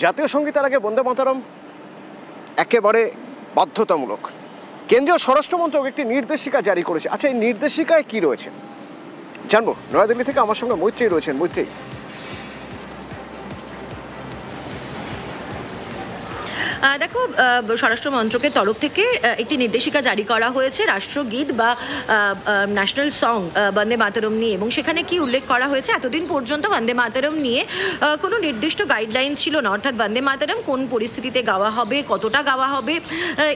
জাতীয় সঙ্গীতের আগে বন্দে মাতরম একেবারে বাধ্যতামূলক। কেন্দ্রীয় স্বরাষ্ট্রমন্ত্রক একটি নির্দেশিকা জারি করেছে। আচ্ছা, এই নির্দেশিকায় কি রয়েছে জানবো। নয়াদিল্লি থেকে আমার সঙ্গে মৈত্রী রয়েছেন। মৈত্রী, দেখো, স্বরাষ্ট্র মন্ত্রকের তরফ থেকে একটি নির্দেশিকা জারি করা হয়েছে রাষ্ট্রগীত বা ন্যাশনাল সং বন্দে মাতরম নিয়ে, এবং সেখানে কি উল্লেখ করা হয়েছে, এতদিন পর্যন্ত বন্দে মাতরম নিয়ে কোনো নির্দিষ্ট গাইডলাইন ছিল না, অর্থাৎ বন্দে মাতরম কোন পরিস্থিতিতে গাওয়া হবে, কতটা গাওয়া হবে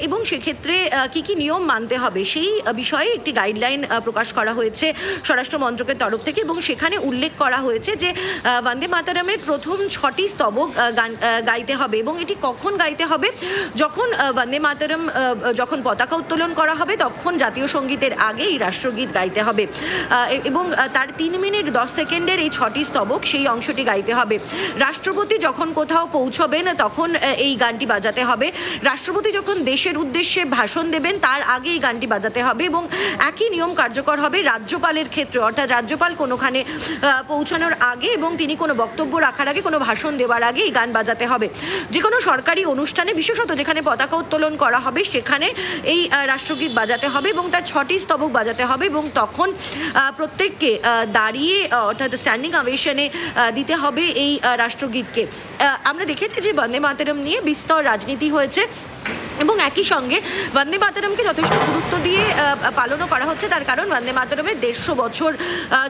এবং সেক্ষেত্রে কি কি নিয়ম মানতে হবে সেই বিষয়ে একটি গাইডলাইন প্রকাশ করা হয়েছে স্বরাষ্ট্র মন্ত্রকের তরফ থেকে। এবং সেখানে উল্লেখ করা হয়েছে যে বন্দে মাতরমের প্রথম 6টি স্তবক গান গাইতে হবে, এবং এটি কখন গাইতে হবে, যখন বন্দে মাতরম যখন পতাকা উত্তোলন করা হবে তখন জাতীয় সঙ্গীতের আগে এই রাষ্ট্রগীত গাইতে হবে, এবং তার 3 মিনিট 10 সেকেন্ডের এই 6টি স্তবক সেই অংশটি গাইতে হবে। রাষ্ট্রপতি যখন কোথাও পৌঁছবেন তখন এই গানটি বাজাতে হবে। রাষ্ট্রপতি যখন দেশের উদ্দেশ্যে ভাষণ দেবেন তার আগে এই গানটি বাজাতে হবে, এবং একই নিয়ম কার্যকর হবে রাজ্যপালের ক্ষেত্রে, অর্থাৎ রাজ্যপাল কোনোখানে পৌঁছানোর আগে এবং তিনি কোনো বক্তব্য রাখার আগে, কোনো ভাষণ দেওয়ার আগে এই গান বাজাতে হবে। যে কোনো সরকারি অনুষ্ঠানে, বিশেষত যেখানে পতাকা উত্তোলন করা হবে সেখানে এই রাষ্ট্রগীত বাজাতে হবে এবং তার 6টি স্তবক বাজাতে হবে, এবং তখন প্রত্যেককে দাঁড়িয়ে অর্থাৎ স্ট্যান্ডিং অভেশনে দিতে হবে এই রাষ্ট্রগীতকে। আমরা দেখেছি যে বন্দে মাতরম নিয়ে বিস্তর রাজনীতি হয়েছে, এবং একই সঙ্গে বন্দে মাতরমকে যথেষ্ট গুরুত্ব দিয়ে পালনও করা হচ্ছে। তার কারণ বন্দে মাতরমের 150 বছর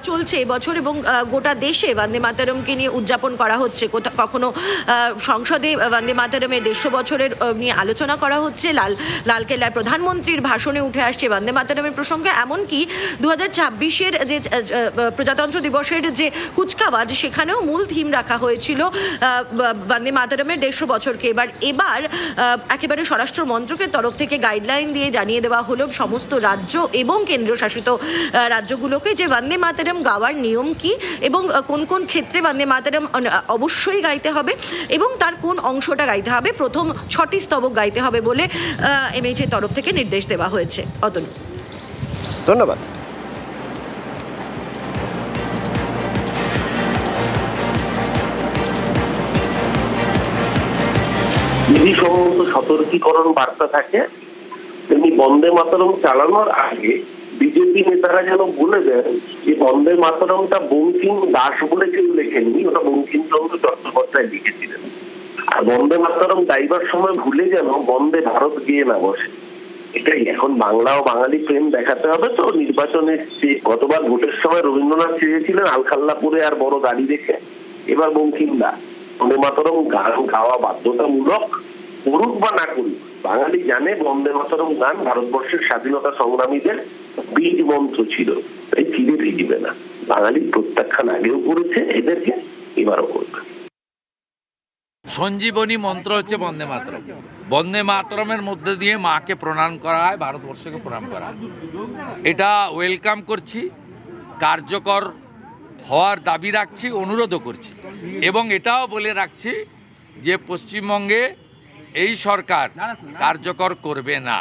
চলছে এবছর, এবং গোটা দেশে বন্দে মাতরমকে নিয়ে উদযাপন করা হচ্ছে। কখনো সংসদে বন্দে মাতরমের 150 বছরের নিয়ে আলোচনা করা হচ্ছে, লালকেল্লার প্রধানমন্ত্রীর ভাষণে উঠে আসছে বন্দে মাতরমের প্রসঙ্গে। এমনকি 2026-এর যে প্রজাতন্ত্র দিবসের যে কুচকাওয়াজ, সেখানেও মূল থিম রাখা হয়েছিল বন্দে মাতরমের 150 বছরকে। এবার একেবারে স্বরাষ্ট্র মন্ত্রকের তরফ থেকে গাইডলাইন দিয়ে জানিয়ে দেওয়া হলো সমস্ত রাজ্য এবং কেন্দ্রীয় শাসিত রাজ্যগুলোকে যে বন্দে মাতরম গাওয়ার নিয়ম কি, এবং কোন কোন ক্ষেত্রে বন্দে মাতরম অবশ্যই গাইতে হবে, এবং তার কোন অংশটা গাইতে হবে। প্রথম 6টি স্তবক গাইতে হবে বলে এমএইচের তরফ থেকে নির্দেশ দেওয়া হয়েছে। অতনু, ধন্যবাদ। যদি সমস্ত সতর্কীকরণ বার্তা থাকে, তেমনি বন্দে মাতরম চালানোর আগে বিজেপি নেতারা যেন বলে দেন যে বন্দে মাতরমটা বঙ্কিম দাস বলে কেউ লেখেননি, ওটা বঙ্কিমচন্দ্র চট্টোপাধ্যায় লিখেছিলেন। আর বন্দে মাতরম গাইবার সময় ভুলে যেন বন্দে ভারত গিয়ে না বসে। এটাই এখন বাংলা ও বাঙালি প্রেম দেখাতে হবে। তো নির্বাচনে গতবার ভোটের সময় রবীন্দ্রনাথ চেয়েছিলেন আলখাল্লাপুরে আর বড় গাড়ি দেখে, এবার বঙ্কিম দা বন্দে মাতরম গান গাওয়া বাধ্যতামূলক, করুক বা না করুক। বাঙালি জানে বন্দে মাতরম গান ভারতবর্ষের স্বাধীনতা সংগ্রামীদের বীজ মন্ত্র ছিল, তাই ফিরে ফিরবে না। বাঙালি প্রত্যাখ্যান আগেও করেছে, এদেরকে এবারও করবে। সঞ্জীবনী মন্ত্র হচ্ছে বন্দে মাতরম। বন্দে মাতরমের মধ্যে দিয়ে মাকে প্রণাম করা হয়, ভারতবর্ষকে প্রণাম করা হয়। এটা ওয়েলকাম করছি, কার্যকর হওয়ার দাবি রাখছি, অনুরোধও করছি, এবং এটাও বলে রাখছি যে পশ্চিমবঙ্গে এই সরকার কার্যকর করবে না।